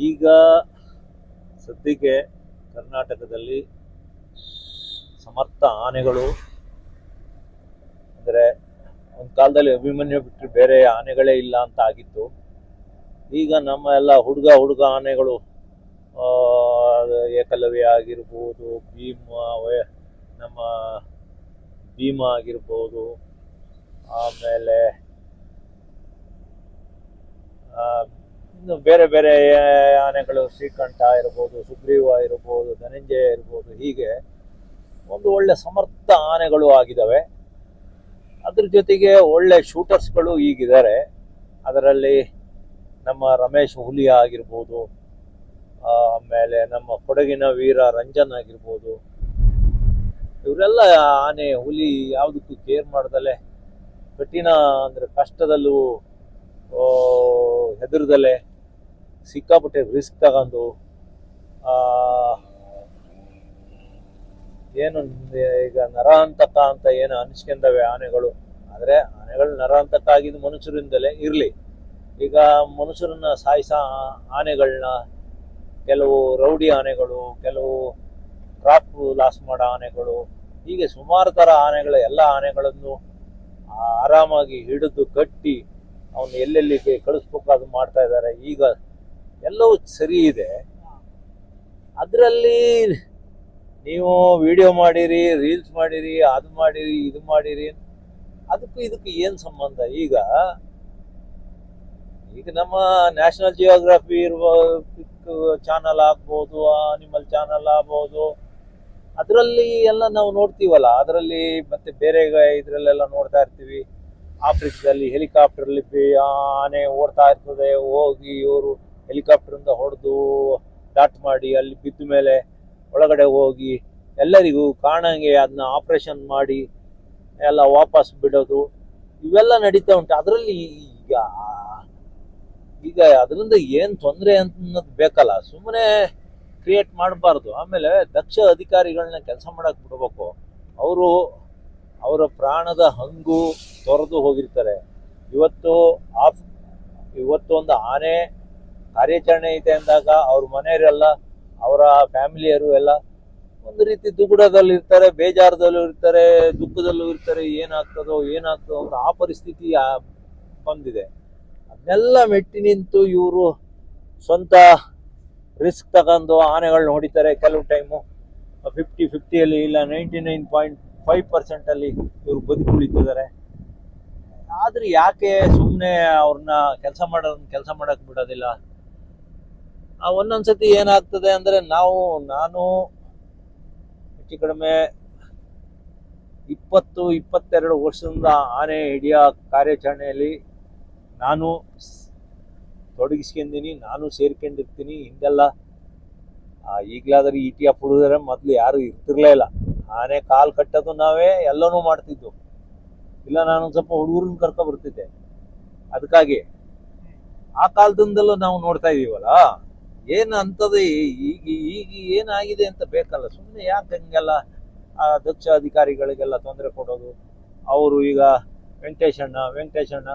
ಈಗ ಸದ್ಯಕ್ಕೆ ಕರ್ನಾಟಕದಲ್ಲಿ ಸಮರ್ಥ ಆನೆಗಳು ಅಂದರೆ ಒಂದು ಕಾಲದಲ್ಲಿ ಅಭಿಮನ್ಯು ಬಿಟ್ಟರೆ ಬೇರೆ ಆನೆಗಳೇ ಇಲ್ಲ ಅಂತ ಆಗಿತ್ತು. ಈಗ ನಮ್ಮ ಎಲ್ಲ ಹುಡುಗ ಆನೆಗಳು, ಏಕಲವ್ಯ ಆಗಿರ್ಬೋದು, ನಮ್ಮ ಭೀಮ ಆಗಿರ್ಬೋದು, ಆಮೇಲೆ ಇನ್ನು ಬೇರೆ ಬೇರೆ ಆನೆಗಳು, ಶ್ರೀಕಂಠ ಇರ್ಬೋದು, ಸುಗ್ರೀವ ಇರ್ಬೋದು, ಧನಂಜಯ ಇರ್ಬೋದು, ಹೀಗೆ ಒಂದು ಒಳ್ಳೆ ಸಮರ್ಥ ಆನೆಗಳು ಆಗಿದ್ದಾವೆ. ಅದ್ರ ಜೊತೆಗೆ ಒಳ್ಳೆ ಶೂಟರ್ಸ್ಗಳು ಈಗಿದ್ದಾರೆ. ಅದರಲ್ಲಿ ನಮ್ಮ ರಮೇಶ್ ಹುಲಿಯ ಆಗಿರ್ಬೋದು, ಆಮೇಲೆ ನಮ್ಮ ಕೊಡಗಿನ ವೀರ ರಂಜನ್ ಆಗಿರ್ಬೋದು, ಇವರೆಲ್ಲ ಆನೆ ಹುಲಿ ಯಾವುದಕ್ಕೂ ಕೇರ್ ಮಾಡ್ದಲೆ, ಕಠಿಣ ಅಂದರೆ ಕಷ್ಟದಲ್ಲೂ ಹೆದರ್ದಲೆ ಸಿಕ್ಕಾಪಟ್ಟೆ ರಿಸ್ಕ್ ತಗೊಂಡು ಏನು ಈಗ ನರಹಂತಕ ಅಂತ ಏನು ಅನಿಸ್ಕೊಂಡವೆ ಆನೆಗಳು. ಆದರೆ ಆನೆಗಳು ನರಹಂತಕ ಆಗಿದ್ದು ಮನುಷ್ಯರಿಂದಲೇ ಇರಲಿ. ಈಗ ಮನುಷ್ಯರನ್ನ ಸಾಯಿಸ ಆನೆಗಳನ್ನ, ಕೆಲವು ರೌಡಿ ಆನೆಗಳು, ಕೆಲವು ಕ್ರಾಪ್ ಲಾಸ್ ಮಾಡೋ ಆನೆಗಳು, ಹೀಗೆ ಸುಮಾರು ಥರ ಆನೆಗಳು, ಎಲ್ಲ ಆನೆಗಳನ್ನು ಆರಾಮಾಗಿ ಹಿಡಿದು ಕಟ್ಟಿ ಅವನು ಎಲ್ಲೆಲ್ಲಿಗೆ ಕಳಿಸ್ಬೇಕು ಅದು ಮಾಡ್ತಾ ಇದ್ದಾರೆ. ಈಗ ಎಲ್ಲವೂ ಸರಿ ಇದೆ. ಅದರಲ್ಲಿ ನೀವು ವಿಡಿಯೋ ಮಾಡಿರಿ, ರೀಲ್ಸ್ ಮಾಡಿರಿ, ಅದು ಮಾಡಿರಿ, ಇದು ಮಾಡಿರಿ, ಅದಕ್ಕೂ ಇದಕ್ಕೂ ಏನು ಸಂಬಂಧ? ಈಗ ನಮ್ಮ ನ್ಯಾಷನಲ್ ಜಿಯೋಗ್ರಫಿ ಚಾನಲ್ ಆಗ್ಬೋದು, ಅನಿಮಲ್ ಚಾನಲ್ ಆಗ್ಬೋದು, ಅದರಲ್ಲಿ ಎಲ್ಲ ನಾವು ನೋಡ್ತೀವಲ್ಲ. ಅದರಲ್ಲಿ ಮತ್ತೆ ಬೇರೆ ಇದರಲ್ಲೆಲ್ಲ ನೋಡ್ತಾ ಇರ್ತೀವಿ. ಆಫ್ರಿಕಾದಲ್ಲಿ ಹೆಲಿಕಾಪ್ಟರ್ಲಿ ಆನೆ ಓಡ್ತಾ ಇರ್ತದೆ, ಹೋಗಿ ಇವರು ಹೆಲಿಕಾಪ್ಟರಿಂದ ಹೊಡೆದು ಡಾಟ್ ಮಾಡಿ ಅಲ್ಲಿ ಬಿದ್ದ ಮೇಲೆ ಒಳಗಡೆ ಹೋಗಿ ಎಲ್ಲರಿಗೂ ಕಾಣಂಗೆ ಅದನ್ನ ಆಪರೇಷನ್ ಮಾಡಿ ಎಲ್ಲ ವಾಪಸ್ ಬಿಡೋದು, ಇವೆಲ್ಲ ನಡೀತಾ ಉಂಟು. ಅದರಲ್ಲಿ ಈಗ ಅದರಿಂದ ಏನು ತೊಂದರೆ ಅನ್ನೋದು ಬೇಕಲ್ಲ, ಸುಮ್ಮನೆ ಕ್ರಿಯೇಟ್ ಮಾಡಬಾರ್ದು. ಆಮೇಲೆ ದಕ್ಷ ಅಧಿಕಾರಿಗಳನ್ನ ಕೆಲಸ ಮಾಡಕ್ಕೆ ಬಿಡ್ಬೇಕು. ಅವರು ಅವರ ಪ್ರಾಣದ ಹಂಗು ತೊರೆದು ಹೋಗಿರ್ತಾರೆ. ಇವತ್ತು ಒಂದು ಆನೆ ಕಾರ್ಯಾಚರಣೆ ಐತೆ ಅಂದಾಗ ಅವ್ರ ಮನೆಯವರೆಲ್ಲ, ಅವರ ಫ್ಯಾಮಿಲಿಯರು ಎಲ್ಲ ಒಂದು ರೀತಿ ದುಗುಡದಲ್ಲೂ ಇರ್ತಾರೆ, ಬೇಜಾರದಲ್ಲೂ ಇರ್ತಾರೆ, ದುಃಖದಲ್ಲೂ ಇರ್ತಾರೆ. ಏನಾಗ್ತದೋ ಅಂತ ಆ ಪರಿಸ್ಥಿತಿ ಬಂದಿದೆ. ಅದನ್ನೆಲ್ಲ ಮೆಟ್ಟಿ ನಿಂತು ಇವರು ಸ್ವಂತ ರಿಸ್ಕ್ ತಗೊಂಡು ಆನೆಗಳನ್ನ ಹೊಡಿತಾರೆ. ಕೆಲವು ಟೈಮು 50-50 ಇಲ್ಲ 99.5% ಇವರು ಬದುಕುಳಿತಿದ್ದಾರೆ. ಆದ್ರೆ ಯಾಕೆ ಸುಮ್ಮನೆ ಅವ್ರನ್ನ ಕೆಲಸ ಮಾಡಕ್ ಬಿಡೋದಿಲ್ಲ? ಒಂದೊಂದ್ಸತಿ ಏನಾಗ್ತದೆ ಅಂದ್ರೆ, ನಾನು ಹೆಚ್ಚು ಕಡಿಮೆ 20-22 ವರ್ಷದಿಂದ ಆನೆ ಹಿಡಿಯೋ ಕಾರ್ಯಾಚರಣೆಯಲ್ಲಿ ನಾನು ತೊಡಗಿಸ್ಕೊಂಡಿನಿ, ನಾನು ಸೇರ್ಕೊಂಡಿರ್ತೀನಿ. ಹಿಂದೆಲ್ಲ ಈಗಲಾದ್ರೆ ETF ಹುಡುಗರೆ, ಮೊದಲು ಯಾರು ಇರ್ತಿರ್ಲೇ ಇಲ್ಲ. ಆನೆ ಕಾಲು ಕಟ್ಟೋದು ನಾವೇ, ಎಲ್ಲನೂ ಮಾಡ್ತಿದ್ದು. ಇಲ್ಲ ನಾನು ಸ್ವಲ್ಪ ಹುಡುಗರನ್ನ ಕರ್ಕೊ ಬರ್ತಿದ್ದೆ. ಅದಕ್ಕಾಗಿ ಆ ಕಾಲದಿಂದಲೂ ನಾವು ನೋಡ್ತಾ ಇದೀವಲ್ಲ. ಏನು ಅಂತದ್ದು ಈಗ ಏನಾಗಿದೆ ಅಂತ ಬೇಕಲ್ಲ. ಸುಮ್ಮನೆ ಯಾಕೆ ಹಂಗೆಲ್ಲ ದಕ್ಷ ಅಧಿಕಾರಿಗಳಿಗೆಲ್ಲ ತೊಂದರೆ ಕೊಡೋದು? ಅವರು ಈಗ ವೆಂಕಟೇಶಣ್ಣ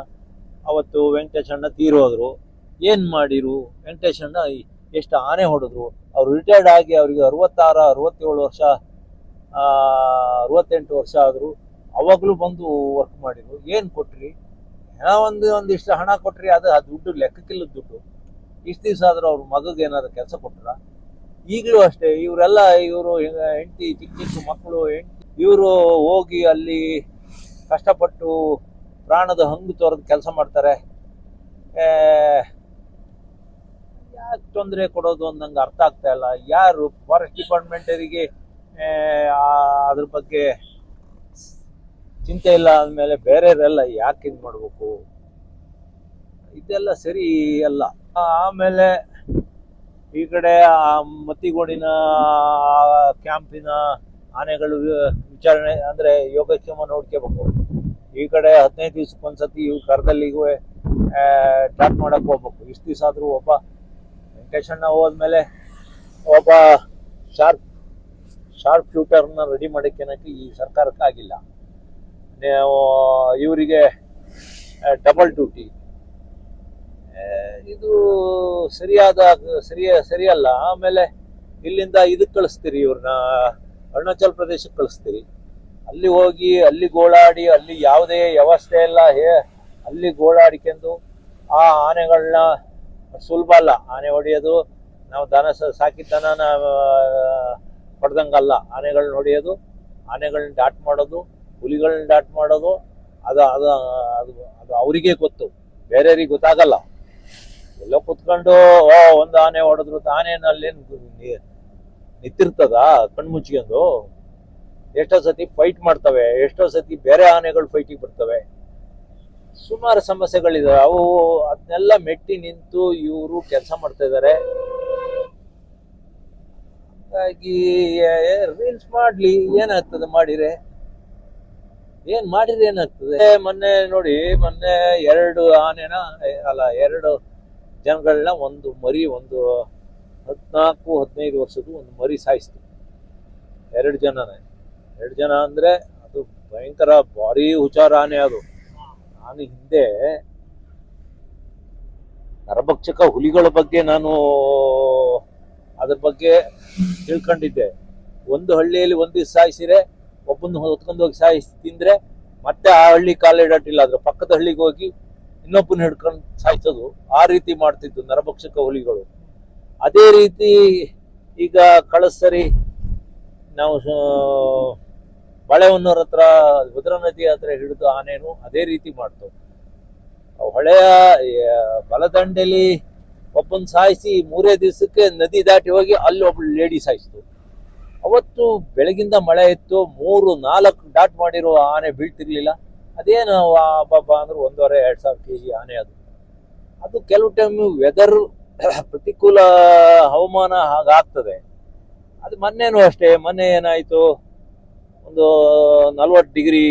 ಅವತ್ತು ವೆಂಕಟೇಶಣ್ಣ ತೀರೋದ್ರು. ಏನು ಮಾಡಿರು? ವೆಂಕಟೇಶಣ್ಣ ಎಷ್ಟು ಆನೆ ಹೊಡೆದ್ರು? ಅವ್ರು ರಿಟೈರ್ಡ್ ಆಗಿ ಅವ್ರಿಗೆ 66-67 ವರ್ಷ, 68 ವರ್ಷ ಆದರು. ಅವಾಗಲೂ ಬಂದು ವರ್ಕ್ ಮಾಡಿದ್ರು. ಏನು ಕೊಟ್ರಿ? ಒಂದಿಷ್ಟು ಹಣ ಕೊಟ್ರಿ, ಅದು ದುಡ್ಡು ಲೆಕ್ಕಕ್ಕಿಲ್ಲದ ದುಡ್ಡು. ಇಷ್ಟು ದಿವಸ ಆದರೂ ಅವ್ರ ಮಗಗೆ ಏನಾದ್ರು ಕೆಲಸ ಕೊಟ್ರ? ಈಗಲೂ ಅಷ್ಟೇ. ಇವರು ಹೆಂಡತಿ, ಚಿಕ್ಕ ಮಕ್ಕಳು, ಇವರು ಹೋಗಿ ಅಲ್ಲಿ ಕಷ್ಟಪಟ್ಟು ಪ್ರಾಣದ ಹಂಗು ತೊರೆದು ಕೆಲಸ ಮಾಡ್ತಾರೆ. ಯಾಕೆ ತೊಂದರೆ ಕೊಡೋದು ಅಂತ ನಂಗೆ ಅರ್ಥ ಆಗ್ತಾ ಇಲ್ಲ. ಯಾರು ಫಾರೆಸ್ಟ್ ಡಿಪಾರ್ಟ್ಮೆಂಟರಿಗೆ ಅದ್ರ ಬಗ್ಗೆ ಚಿಂತೆ ಇಲ್ಲ ಅಂದಮೇಲೆ ಬೇರೆಯವರೆಲ್ಲ ಯಾಕೆ ಇದು ಮಾಡಬೇಕು? ಇದೆಲ್ಲ ಸರಿ ಅಲ್ಲ. ಆಮೇಲೆ ಈ ಕಡೆ ಮತ್ತಿಗೋಡಿನ ಕ್ಯಾಂಪಿನ ಆನೆಗಳು ವಿಚಾರಣೆ ಅಂದರೆ ಯೋಗಕ್ಷೇಮ ನೋಡ್ಕೋಬೇಕು. ಈ ಕಡೆ 15 ದಿವ್ಸಕ್ಕೊಂದ್ಸತಿ ಇವು ಕರದಲ್ಲಿಗೂ ಟ್ರ್ಯಾಕ್ ಮಾಡಕ್ಕೆ ಹೋಗ್ಬೇಕು. ಇಷ್ಟು ದಿವಸ ಆದರೂ ಒಬ್ಬ ವೆಂಕಟೇಶಣ್ಣ ಹೋದ್ಮೇಲೆ ಒಬ್ಬ ಶಾರ್ಪ್ ಶೂಟರ್ನ ರೆಡಿ ಮಾಡೋಕ್ಕೇನಕ್ಕೆ ಈ ಸರ್ಕಾರಕ್ಕೆ ಆಗಿಲ್ಲ. ಇವರಿಗೆ ಡಬಲ್ ಡ್ಯೂಟಿ. ಇದು ಸರಿಯಲ್ಲ. ಆಮೇಲೆ ಇಲ್ಲಿಂದ ಇದಕ್ಕೆ ಕಳಿಸ್ತೀರಿ, ಇವ್ರನ್ನ ಅರುಣಾಚಲ್ ಪ್ರದೇಶಕ್ಕೆ ಕಳಿಸ್ತೀರಿ. ಅಲ್ಲಿ ಹೋಗಿ ಅಲ್ಲಿ ಗೋಳಾಡಿ, ಅಲ್ಲಿ ಯಾವುದೇ ವ್ಯವಸ್ಥೆ ಇಲ್ಲ, ಅಲ್ಲಿ ಗೋಳಾಡಿಕೊಂಡು ಆ ಆನೆಗಳನ್ನ ಸುಲಭ ಅಲ್ಲ ಆನೆ ಹೊಡೆಯೋದು. ನಾವು ಸಾಕಿದ ದನನ ಹೊಡೆದಂಗಲ್ಲ ಆನೆಗಳನ್ನ ಹೊಡೆಯೋದು. ಆನೆಗಳನ್ನ ಡಾಟ್ ಮಾಡೋದು, ಹುಲಿಗಳನ್ನ ಡಾಟ್ ಮಾಡೋದು, ಅದು ಅದು ಅದು ಅದು ಅವರಿಗೆ ಗೊತ್ತು, ಬೇರೆಯವ್ರಿಗೆ ಗೊತ್ತಾಗಲ್ಲ. ಎಲ್ಲೋ ಕುತ್ಕೊಂಡು ಒಂದು ಆನೆ ಹೊಡೆದ್ರು, ಆನೆನಲ್ಲೇನು ನಿಂತಿರ್ತದ ಕಣ್ಮುಚ್ಕೊಂಡು? ಎಷ್ಟೋ ಸತಿ ಫೈಟ್ ಮಾಡ್ತವೆ, ಎಷ್ಟೋ ಸತಿ ಬೇರೆ ಆನೆಗಳು ಫೈಟಿಗೆ ಬರ್ತವೆ. ಸುಮಾರು ಸಮಸ್ಯೆಗಳಿದಾವೆ. ಅದನ್ನೆಲ್ಲ ಮೆಟ್ಟಿ ನಿಂತು ಇವರು ಕೆಲಸ ಮಾಡ್ತಾ ಇದ್ದಾರೆ. ಹಾಗಾಗಿ ರೀಲ್ಸ್ ಮಾಡ್ಲಿ, ಏನಾಗ್ತದೆ ಮಾಡಿದ್ರೆ ಏನಾಗ್ತದೆ? ಮೊನ್ನೆ ನೋಡಿ, ಮೊನ್ನೆ 2 ಆನೆನ ಎರಡು ಜನಗಳನ್ನ ಒಂದು ಮರಿ, ಒಂದು 14-15 ವರ್ಷದ ಒಂದು ಮರಿ ಸಾಯಿಸ್ತು. 2 ಜನ ಅಂದ್ರೆ ಅದು ಭಯಂಕರ ಭಾರಿ ಹುಷಾರ ಆನೆ. ಅದು ನಾನು ಹಿಂದೆ ನರಭಕ್ಷಕ ಹುಲಿಗಳ ಬಗ್ಗೆ ನಾನು ಅದ್ರ ಬಗ್ಗೆ ತಿಳ್ಕೊಂಡಿದ್ದೆ. ಒಂದು ಹಳ್ಳಿಯಲ್ಲಿ ಒಂದು ದಿವಸ ಸಾಯಿಸಿದ್ರೆ, ಒಬ್ಬನ ಹೊತ್ಕೊಂಡು ಹೋಗಿ ಸಾಯಿಸಿ ತಿಂದ್ರೆ ಮತ್ತೆ ಆ ಹಳ್ಳಿ ಕಾಲಿಡಟ್ಟಿಲ್ಲ, ಅದ್ರ ಪಕ್ಕದ ಹಳ್ಳಿಗೆ ಹೋಗಿ ಇನ್ನೊಬ್ಬನ ಹಿಡ್ಕೊಂಡು ಸಾಯಿಸೋದು. ಆ ರೀತಿ ಮಾಡ್ತಿದ್ದು ನರಭಕ್ಷಕ ಹುಲಿಗಳು. ಅದೇ ರೀತಿ ಈಗ ಕಳಸರಿ ನಾವು ಬಾಳೆಹೊನ್ನೂರ ಹತ್ರ ಭದ್ರಾ ನದಿ ಹತ್ರ ಹಿಡಿದು ಆನೆನು ಅದೇ ರೀತಿ ಮಾಡ್ತು. ಹೊಳೆಯ ಬಲದಂಡೆಲಿ ಒಬ್ಬನ್ ಸಾಯಿಸಿ 3 ದಿವಸಕ್ಕೆ ನದಿ ದಾಟಿ ಹೋಗಿ ಅಲ್ಲಿ ಒಬ್ಬಳು ಲೇಡಿ ಸಾಯಿಸ್ತು. ಅವತ್ತು ಬೆಳಗಿಂದ ಮಳೆ ಇತ್ತು, 3-4 ಡಾಟ್ ಮಾಡಿರೋ ಆನೆ ಬೀಳ್ತಿರ್ಲಿಲ್ಲ. ಅದೇನು ಬಾಬಾ ಅಂದ್ರೆ 1,500-2,000 kg ಆನೆ. ಅದು ಕೆಲವು ಟೈಮ್ ವೆದರ್ ಪ್ರತಿಕೂಲ ಹವಾಮಾನ ಹಾಗಾಗ್ತದೆ. ಅದು ಮೊನ್ನೆನೂ ಅಷ್ಟೇ. ಮೊನ್ನೆ ಏನಾಯ್ತು, ಒಂದು 40 ಡಿಗ್ರಿ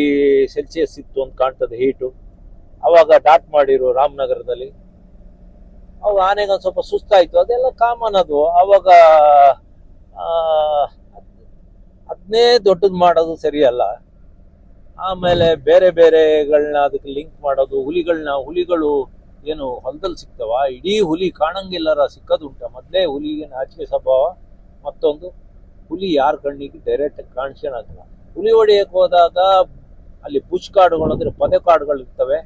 ಸೆಲ್ಸಿಯಸ್ ಇತ್ತು ಅಂತ ಕಾಣ್ತದೆ ಹೀಟು. ಅವಾಗ ಡಾಟ್ ಮಾಡಿರು ರಾಮನಗರದಲ್ಲಿ. ಅವಾಗ ಆನೆಗೆ ಒಂದು ಸ್ವಲ್ಪ ಸುಸ್ತಾಯ್ತು. ಅದೆಲ್ಲ ಕಾಮನ್ ಅದು. ಅವಾಗ ಅದನ್ನೇ ದೊಡ್ಡದು ಮಾಡೋದು ಸರಿಯಲ್ಲ. ಆಮೇಲೆ ಬೇರೆಗಳನ್ನ ಅದಕ್ಕೆ ಲಿಂಕ್ ಮಾಡೋದು. ಹುಲಿಗಳು ಏನು ಹೊಲದಲ್ಲಿ ಸಿಗ್ತಾವ? ಇಡೀ ಹುಲಿ ಕಾಣಂಗಿಲ್ಲರ ಸಿಕ್ಕದುಂಟ. ಮೊದಲೇ ಹುಲಿಗೆ ನಾಚಿಕೆ ಸ್ವಭಾವ. ಮತ್ತೊಂದು, ಹುಲಿ ಯಾರ ಕಣ್ಣಿಗೆ ಡೈರೆಕ್ಟ್ ಕಾಣಿಸ್ಕೊಳಲ್ಲ. ಹುಲಿ ಹೊಡೆಯಕ್ಕೆ ಹೋದಾಗ ಅಲ್ಲಿ ಬುಷ್ ಕಾಡುಗಳು ಅಂದ್ರೆ ಪೊದೆ ಕಾಡುಗಳು ಇರ್ತವೆ.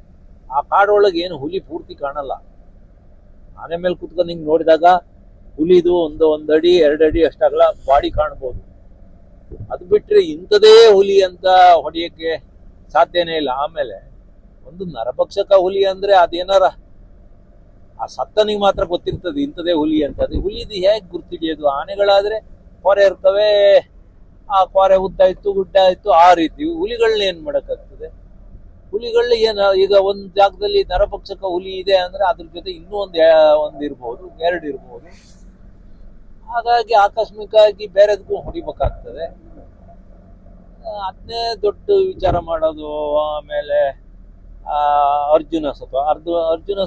ಆ ಕಾಡೊಳಗೆ ಏನು ಹುಲಿ ಪೂರ್ತಿ ಕಾಣಲ್ಲ. ಆನೆ ಮೇಲೆ ಕುತ್ಕೊಂಡು ಹಿಂಗೆ ನೋಡಿದಾಗ ಹುಲಿದು ಒಂದು ಅಡಿ 2 ಅಡಿ ಅಷ್ಟಾಗಲ್ಲ ಬಾಡಿ ಕಾಣ್ಬೋದು. ಅದು ಬಿಟ್ರೆ ಇಂಥದೇ ಹುಲಿ ಅಂತ ಹೊಡೆಯಕ್ಕೆ ಸಾಧ್ಯನೇ ಇಲ್ಲ. ಆಮೇಲೆ ಒಂದು ನರಭಕ್ಷಕ ಹುಲಿ ಅಂದ್ರೆ ಅದೇನಾರ ಆ ಸತ್ತನಿಗೆ ಮಾತ್ರ ಗೊತ್ತಿರ್ತದೆ ಇಂಥದೇ ಹುಲಿ ಅಂತ. ಅದು ಹುಲಿದು ಹೇಗೆ ಗುರ್ತಿಡಿಯೋದು? ಆನೆಗಳಾದ್ರೆ ಕೊರೆ ಇರ್ತವೆ, ಆ ಕೊರೆ ಉದ್ದ ಇತ್ತು ಗುಡ್ಡ ಇತ್ತು, ಆ ರೀತಿ. ಹುಲಿಗಳನ್ನ ಏನ್ ಮಾಡಕ್ಕಾಗ್ತದೆ? ಹುಲಿಗಳು ಈಗ ಒಂದ್ ಜಾಗದಲ್ಲಿ ನರಭಕ್ಷಕ ಹುಲಿ ಇದೆ ಅಂದ್ರೆ ಅದ್ರ ಜೊತೆ ಇನ್ನೂ ಒಂದ್ ಇರ್ಬೋದು, 2 ಇರ್ಬೋದು. ಹಾಗಾಗಿ ಆಕಸ್ಮಿಕವಾಗಿ ಬೇರೆದಕ್ಕೂ ಹೊಡಿಬೇಕಾಗ್ತದೆ. ಅದನ್ನೇ ದೊಡ್ಡ ವಿಚಾರ ಮಾಡೋದು. ಆಮೇಲೆ ಅರ್ಜುನ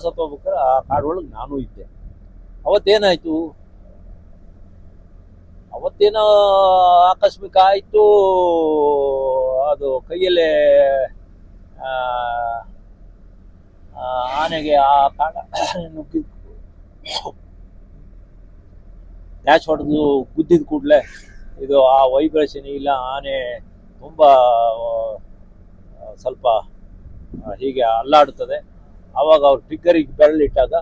ಸತ್ತೋಗ್ಬೇಕಾದ್ರೆ ಆ ಕಾಡೊಳಗೆ ನಾನು ಇದ್ದೆ. ಅವತ್ತೇನೋ ಆಕಸ್ಮಿಕ ಆಯ್ತು. ಅದು ಕೈಯಲ್ಲೇ ಆನೆಗೆ ಆ ಕಾಡ ನುಗ್ಗಿ ಡ್ಯಾಶ್ ಹೊಡೆದು ಗುದ್ದಿದ ಕೂಡಲೇ ಇದು ಆ ವೈಬ್ರೇಷನ್ ಇಲ್ಲ, ಆನೆ ತುಂಬಾ ಸ್ವಲ್ಪ ಹೀಗೆ ಅಲ್ಲಾಡುತ್ತದೆ. ಆವಾಗ ಅವ್ರು ಟ್ರಿಗ್ಗರಿಗೆ ಬೆರಳಿಟ್ಟಾಗ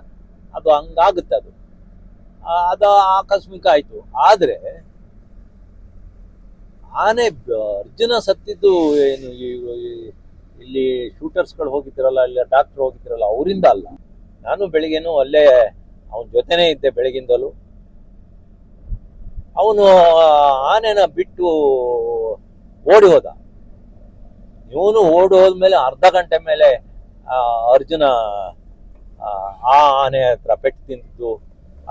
ಅದು ಹಂಗಾಗುತ್ತೆ. ಅದು ಆಕಸ್ಮಿಕ ಆಯ್ತು. ಆದ್ರೆ ಆನೆ ಅರ್ಜುನ ಸತ್ತಿದ್ದು ಏನು ಇಲ್ಲಿ ಶೂಟರ್ಸ್ಗಳು ಹೋಗಿದ್ರಲ್ಲ, ಇಲ್ಲ ಡಾಕ್ಟರ್ ಹೋಗಿದ್ರಲ್ಲ, ಅವರಿಂದ ಅಲ್ಲ. ನಾನು ಬೆಳಿಗ್ಗೆನೂ ಅಲ್ಲೇ ಅವನ ಜೊತೆನೇ ಇದ್ದೆ ಬೆಳಗಿಂದಲೂ. ಅವನು ಆನೆನ ಬಿಟ್ಟು ಓಡಿ ಹೋದ. ಇವನು ಓಡಿ ಹೋದ್ಮೇಲೆ ಅರ್ಧ ಗಂಟೆ ಮೇಲೆ ಅರ್ಜುನ ಆ ಆನೆ ಹತ್ರ ಪೆಟ್ಟು ತಿಂತಿದ್ದು.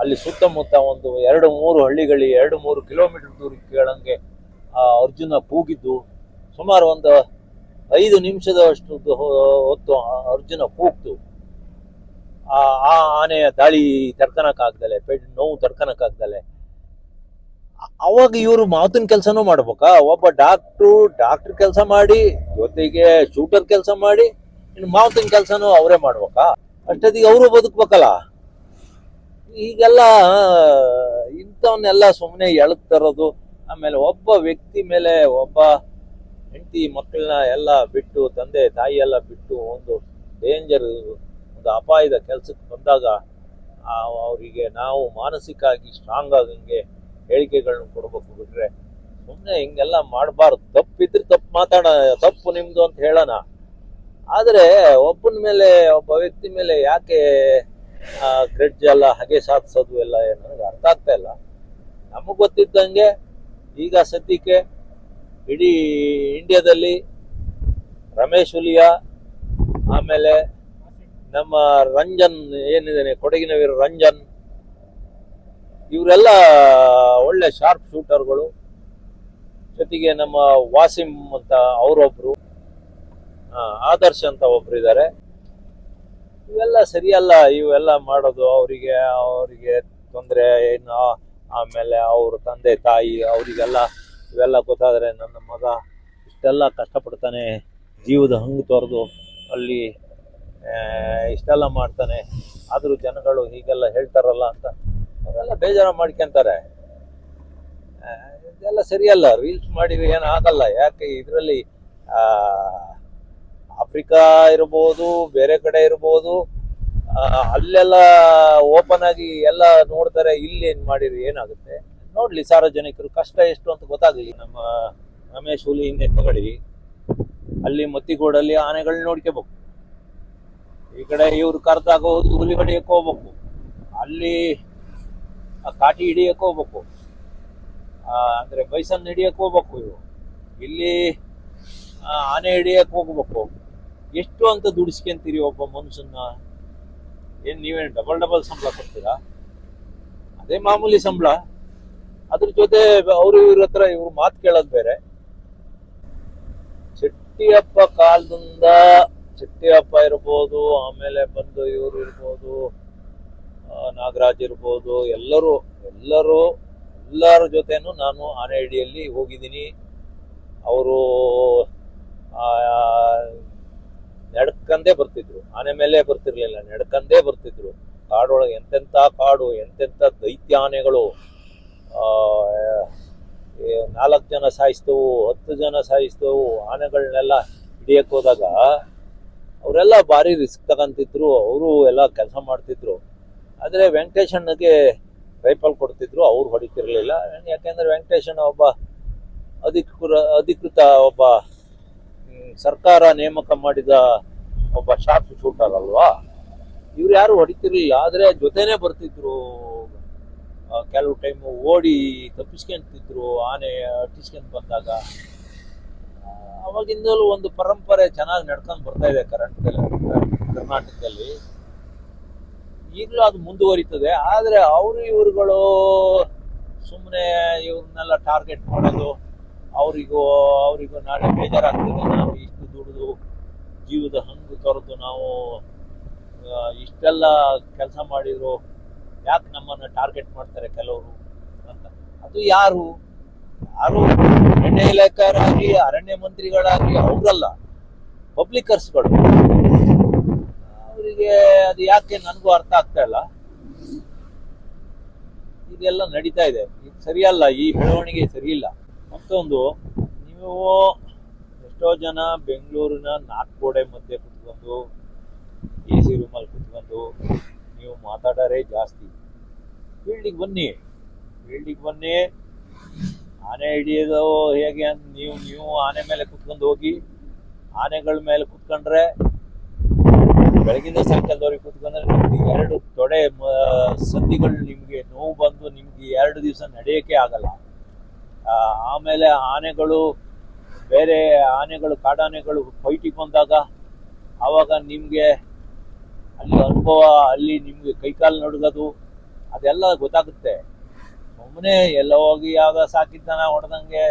ಅಲ್ಲಿ ಸುತ್ತಮುತ್ತ ಒಂದು 2-3 ಹಳ್ಳಿಗಳಿ 2-3 ಕಿಲೋಮೀಟರ್ ದೂರಕ್ಕೆ ಕೇಳಂಗೆ ಅರ್ಜುನ ಕೂಗಿದ್ದು. ಸುಮಾರು ಒಂದು 5 ನಿಮಿಷದಷ್ಟು ಹೊತ್ತು ಅರ್ಜುನ ಕೂಗ್ತು. ಆ ಆನೆಯ ದಾಳಿ ತಡ್ಕನಕ್ಕಾಗ್ದಲೆ, ನೋವು ತಡ್ಕನಕ್ಕಾಗ್ದಲೆ. ಅವಾಗ ಇವರು ಮಾತಿನ ಕೆಲಸನೂ ಮಾಡ್ಬೇಕಾ? ಒಬ್ಬ ಡಾಕ್ಟರ್ ಕೆಲಸ ಮಾಡಿ, ಜೊತೆಗೆ ಶೂಟರ್ ಕೆಲಸ ಮಾಡಿ, ಇನ್ನು ಮಾತಿನ ಕೆಲಸನೂ ಅವರೇ ಮಾಡ್ಬೇಕಾ? ಅಷ್ಟೊತ್ತಿಗೆ ಅವರು ಬದುಕ್ಬೇಕಲ್ಲ. ಈಗೆಲ್ಲ ಇಂಥವನ್ನೆಲ್ಲ ಸುಮ್ಮನೆ ಎಳದ್ ತರೋದು. ಆಮೇಲೆ ಒಬ್ಬ ವ್ಯಕ್ತಿ ಮೇಲೆ ಒಬ್ಬ ಹೆಂಡತಿ ಮಕ್ಕಳನ್ನ ಎಲ್ಲ ಬಿಟ್ಟು, ತಂದೆ ತಾಯಿ ಎಲ್ಲ ಬಿಟ್ಟು ಒಂದು ಡೇಂಜರ್, ಒಂದು ಅಪಾಯದ ಕೆಲ್ಸಕ್ಕೆ ಬಂದಾಗ ಅವರಿಗೆ ನಾವು ಮಾನಸಿಕವಾಗಿ ಸ್ಟ್ರಾಂಗ್ ಆಗಂಗೆ ಹೇಳಿಕೆಗಳನ್ನ ಕೊಡ್ಬೇಕು. ಬಿಟ್ರೆ ಸುಮ್ಮನೆ ಹಿಂಗೆಲ್ಲ ಮಾಡಬಾರ್ದು. ತಪ್ಪಿದ್ರೆ ತಪ್ಪು ಮಾತಾಡೋಣ, ತಪ್ಪು ನಿಮ್ದು ಅಂತ ಹೇಳೋಣ. ಆದರೆ ಒಬ್ಬನ ಮೇಲೆ, ಒಬ್ಬ ವ್ಯಕ್ತಿ ಮೇಲೆ ಯಾಕೆ ಗ್ರೆಡ್ಜ್ ಎಲ್ಲ ಹಾಗೆ ಸಾಧಿಸೋದು ಎಲ್ಲ ನನಗೆ ಅರ್ಥ ಆಗ್ತಾ ಇಲ್ಲ. ನಮಗೆ ಗೊತ್ತಿದ್ದಂಗೆ ಈಗ ಸದ್ಯಕ್ಕೆ ಇಡೀ ಇಂಡಿಯಾದಲ್ಲಿ ರಮೇಶ್ ಹುಲಿಯಾ, ಆಮೇಲೆ ನಮ್ಮ ರಂಜನ್ ಏನಿದ್ದಾನೆ ಕೊಡಗಿನ ವೀರ ರಂಜನ್, ಇವರೆಲ್ಲ ಒಳ್ಳೆ ಶಾರ್ಪ್ ಶೂಟರ್ಗಳು. ಜೊತೆಗೆ ನಮ್ಮ ವಾಸಿಂ ಅಂತ ಅವರೊಬ್ರು, ಆದರ್ಶ್ ಅಂತ ಒಬ್ರು ಇದ್ದಾರೆ. ಇವೆಲ್ಲ ಸರಿಯಲ್ಲ, ಇವೆಲ್ಲ ಮಾಡೋದು. ಅವರಿಗೆ ತೊಂದರೆ ಏನು, ಆಮೇಲೆ ಅವ್ರ ತಂದೆ ತಾಯಿ ಅವರಿಗೆಲ್ಲ ಇವೆಲ್ಲ ಗೊತ್ತಾದರೆ ನನ್ನ ಮಗ ಇಷ್ಟೆಲ್ಲ ಕಷ್ಟಪಡ್ತಾನೆ, ಜೀವದ ಹಂಗು ತೊರೆದು ಅಲ್ಲಿ ಇಷ್ಟೆಲ್ಲ ಮಾಡ್ತಾನೆ, ಆದರೂ ಜನಗಳು ಹೀಗೆಲ್ಲ ಹೇಳ್ತಾರಲ್ಲ ಅಂತ ಅವರೆಲ್ಲ ಬೇಜಾರು ಮಾಡ್ಕೊಂತಾರೆ. ಇದೆಲ್ಲ ಸರಿಯಲ್ಲ. ರೀಲ್ಸ್ ಮಾಡಿದ್ರೆ ಏನು ಆಗಲ್ಲ. ಯಾಕೆ ಇದರಲ್ಲಿ ಆಫ್ರಿಕಾ ಇರ್ಬೋದು, ಬೇರೆ ಕಡೆ ಇರ್ಬೋದು, ಅಲ್ಲೆಲ್ಲ ಓಪನ್ ಆಗಿ ಎಲ್ಲ ನೋಡ್ತಾರೆ. ಇಲ್ಲಿ ಏನ್ ಮಾಡಿರಿ ಏನಾಗುತ್ತೆ ನೋಡ್ಲಿ, ಸಾರ್ವಜನಿಕರು ಕಷ್ಟ ಎಷ್ಟು ಅಂತ ಗೊತ್ತಾಗ್ಲಿ. ನಮ್ಮ ರಮೇಶ್ ಹುಲಿ ಹಿಂದೆ ತಗೊಳ್ಳಿ, ಅಲ್ಲಿ ಮತ್ತಿಗೋಡಲ್ಲಿ ಆನೆಗಳನ್ನ ನೋಡ್ಕೋಬೇಕು. ಈ ಕಡೆ ಇವ್ರು ಕರೆದಾಗ ಹುಲಿ ಹಿಡಿಯಕ್ಕೆ ಹೋಗ್ಬೇಕು, ಅಲ್ಲಿ ಕಾಟಿ ಹಿಡಿಯಕ್ಕೆ ಹೋಗ್ಬೇಕು, ಅಂದ್ರೆ ಬೈಸನ್ ಹಿಡಿಯಕ್ಕೆ ಹೋಗ್ಬೇಕು. ಇವು ಇಲ್ಲಿ ಆನೆ ಹಿಡಿಯಕ್ಕೆ ಹೋಗ್ಬೇಕು. ಎಷ್ಟು ಅಂತ ದುಡಿಸ್ಕೊಂತೀರಿ ಒಬ್ಬ ಮನುಷ್ಯನ್ನ? ಏನ್ ನೀವೇನು ಡಬಲ್ ಸಂಬಳ ಕೊಡ್ತೀರಾ? ಅದೇ ಮಾಮೂಲಿ ಸಂಬಳ. ಅದ್ರ ಜೊತೆ ಅವ್ರು ಇವ್ರ ಹತ್ರ ಇವ್ರು ಮಾತು ಕೇಳೋದು ಬೇರೆ. ಚೆಟ್ಟಿಯಪ್ಪ ಕಾಲದಿಂದ, ಚೆಟ್ಟಿಯಪ್ಪ ಇರ್ಬೋದು, ಆಮೇಲೆ ಬಂದು ಇವ್ರು ಇರ್ಬೋದು, ನಾಗರಾಜ್ ಇರ್ಬೋದು, ಎಲ್ಲರ ಜೊತೆನೂ ನಾನು ಆನೆ ಹಿಡಿಯಲ್ಲಿ ಹೋಗಿದ್ದೀನಿ. ಅವರು ನಡ್ಕಂದೇ ಬರ್ತಿದ್ರು, ಆನೆ ಮೇಲೆ ಬರ್ತಿರ್ಲಿಲ್ಲ, ನಡ್ಕಂದೇ ಬರ್ತಿದ್ರು. ಕಾಡೊಳಗೆ ಎಂತೆಂಥ ಕಾಡು, ಎಂತೆಂಥ ದೈತ್ಯ ಆನೆಗಳು. 4 ಜನ ಸಾಯಿಸ್ತವು, 10 ಜನ ಸಾಯಿಸ್ತವು. ಆನೆಗಳನ್ನೆಲ್ಲ ಹಿಡಿಯಕ್ಕೆ ಹೋದಾಗ ಅವರೆಲ್ಲ ಭಾರಿ ರಿಸ್ಕ್ ತಗೊಂತಿದ್ರು. ಅವರು ಎಲ್ಲ ಕೆಲಸ ಮಾಡ್ತಿದ್ರು. ಆದರೆ ವೆಂಕಟೇಶನ್ಗೆ ರೈಫಲ್ ಕೊಡ್ತಿದ್ರು, ಅವ್ರು ಹೊಡಿತಿರ್ಲಿಲ್ಲ. ಯಾಕೆಂದ್ರೆ ವೆಂಕಟೇಶನ್ ಒಬ್ಬ ಅಧಿಕೃತ ಒಬ್ಬ ಸರ್ಕಾರ ನೇಮಕ ಮಾಡಿದ ಒಬ್ಬ ಶಾರ್ಪ್ ಶೂಟರ್ ಅಲ್ವಾ. ಇವ್ರು ಯಾರು ಹೊಡಿತಿರ್ಲಿಲ್ಲ, ಆದ್ರೆ ಜೊತೆನೆ ಬರ್ತಿದ್ರು. ಕೆಲವು ಟೈಮ್ ಓಡಿ ತಪ್ಪಿಸ್ಕೊಂತಿದ್ರು ಆನೆ ಅಟ್ಟಿಸ್ಕೊಂಡ್ ಬಂದಾಗ. ಅವಾಗಿಂದಲೂ ಒಂದು ಪರಂಪರೆ ಚೆನ್ನಾಗಿ ನಡ್ಕೊಂಡು ಬರ್ತಾ ಇದೆ ಕರ್ನಾಟಕದಲ್ಲಿ. ಈಗಲೂ ಅದು ಮುಂದುವರಿತದೆ. ಆದ್ರೆ ಇವ್ರುಗಳು ಸುಮ್ಮನೆ ಇವ್ರನ್ನೆಲ್ಲ ಟಾರ್ಗೆಟ್ ಮಾಡೋದು. ಅವರಿಗೂ ನಾಳೆ ಬೇಜಾರಾಗ್ತದೆ. ನಾವು ಇಷ್ಟು ದುಡಿದು ಜೀವದ ಹಂಗು ತೊರೆದು ನಾವು ಇಷ್ಟೆಲ್ಲ ಕೆಲಸ ಮಾಡಿದ್ರು, ಯಾಕೆ ನಮ್ಮನ್ನು ಟಾರ್ಗೆಟ್ ಮಾಡ್ತಾರೆ ಕೆಲವರು ಅಂತ. ಅದು ಯಾರು ಅರಣ್ಯ ಇಲಾಖೆಯವರಾಗಲಿ, ಅರಣ್ಯ ಮಂತ್ರಿಗಳಾಗಲಿ ಅವರಲ್ಲ, ಪಬ್ಲಿಕರ್ಸ್ಗಳು. ಅವರಿಗೆ ಅದು ಯಾಕೆ ನನಗೂ ಅರ್ಥ ಆಗ್ತಾ ಇಲ್ಲ. ಇದೆಲ್ಲ ನಡೀತಾ ಇದೆ, ಇದು ಸರಿಯಲ್ಲ. ಈ ಬೆಳವಣಿಗೆ ಸರಿಯಿಲ್ಲ. ಮತ್ತೊಂದು, ನೀವು ಎಷ್ಟೋ ಜನ ಬೆಂಗಳೂರಿನ 4 ಗೋಡೆ ಮಧ್ಯೆ ಕುತ್ಕೊಂಡು AC ರೂಮಲ್ಲಿ ಕುತ್ಕೊಂಡು ನೀವು ಮಾತಾಡೋರೇ ಜಾಸ್ತಿ. ಫೀಲ್ಡಿಗೆ ಬನ್ನಿ. ಆನೆ ಹಿಡಿಯೋದು ಹೇಗೆ ಅಂತ ನೀವು ಆನೆ ಮೇಲೆ ಕುತ್ಕೊಂಡು ಹೋಗಿ. ಆನೆಗಳ ಮೇಲೆ ಕುತ್ಕೊಂಡ್ರೆ ಬೆಳಗಿಂದ ಸಾಯಂಕಾಲದವ್ರಿಗೆ ಕುತ್ಕೊಂಡ್ರೆ ನಿಮ್ಗೆ 2 ತೊಡೆ ಸಂಧಿಗಳು ನಿಮ್ಗೆ ನೋವು ಬಂದು ನಿಮ್ಗೆ 2 ದಿವಸ ನಡೆಯೋಕೆ ಆಗಲ್ಲ. ಆಮೇಲೆ ಬೇರೆ ಆನೆಗಳು, ಕಾಡಾನೆಗಳು ಫೈಟಿಗೆ ಬಂದಾಗ ಆವಾಗ ನಿಮ್ಗೆ ಅಲ್ಲಿ ಅನುಭವ, ಅಲ್ಲಿ ನಿಮ್ಗೆ ಕೈಕಾಲು ನಡುಗೋದು ಅದೆಲ್ಲ ಗೊತ್ತಾಗುತ್ತೆ. ಸುಮ್ಮನೆ ಎಲ್ಲ ಹೋಗಿ ಯಾವ್ದ ಸಾಕಿದ್ದಾನ ಹೊಡೆದಂಗೆ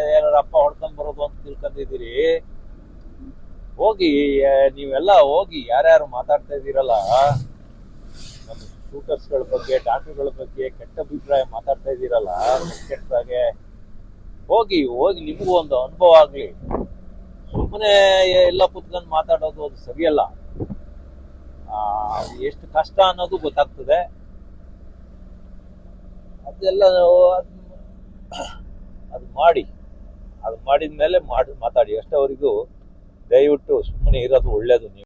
ಅಪ್ಪ ಹೊಡ್ಕೊಂಡ್ ಬರೋದು ಅಂತ ತಿಳ್ಕೊಂಡಿದ್ದೀರಿ. ನೀವೆಲ್ಲ ಹೋಗಿ ಯಾರ್ಯಾರು ಮಾತಾಡ್ತಾ ಇದ್ದೀರಲ್ಲ, ನಮ್ಮ ಶೂಟರ್ಸ್ಗಳ ಬಗ್ಗೆ, ಡಾಕ್ಟರ್ಗಳ ಬಗ್ಗೆ ಕೆಟ್ಟ ಅಭಿಪ್ರಾಯ ಮಾತಾಡ್ತಾ ಇದ್ದೀರಲ್ಲ, ಕೆಟ್ಟದಾಗೆ ಹೋಗಿ ನಿಮಗೂ ಒಂದು ಅನುಭವ ಆಗ್ಲಿ. ಸುಮ್ಮನೆ ಎಲ್ಲ ಕುತ್ಕೊಂಡು ಮಾತಾಡೋದು ಅದು ಸರಿಯಲ್ಲ. あ ಎಷ್ಟು ಕಷ್ಟ ಅನ್ನೋದು ಗೊತ್ತಾಗ್ತದೆ. あ、 ಆಮೇಲೆ ಅದೆಲ್ಲ ಅದು ಮಾಡಿ, ಅದು ಮಾಡಿದ ಮೇಲೆ ಮಾತಾಡಿ. ಅಷ್ಟವರೆಗೂ ದಯವಿಟ್ಟು ಸುಮ್ಮನೆ ಇರೋದು ಒಳ್ಳೇದು. ನೀವು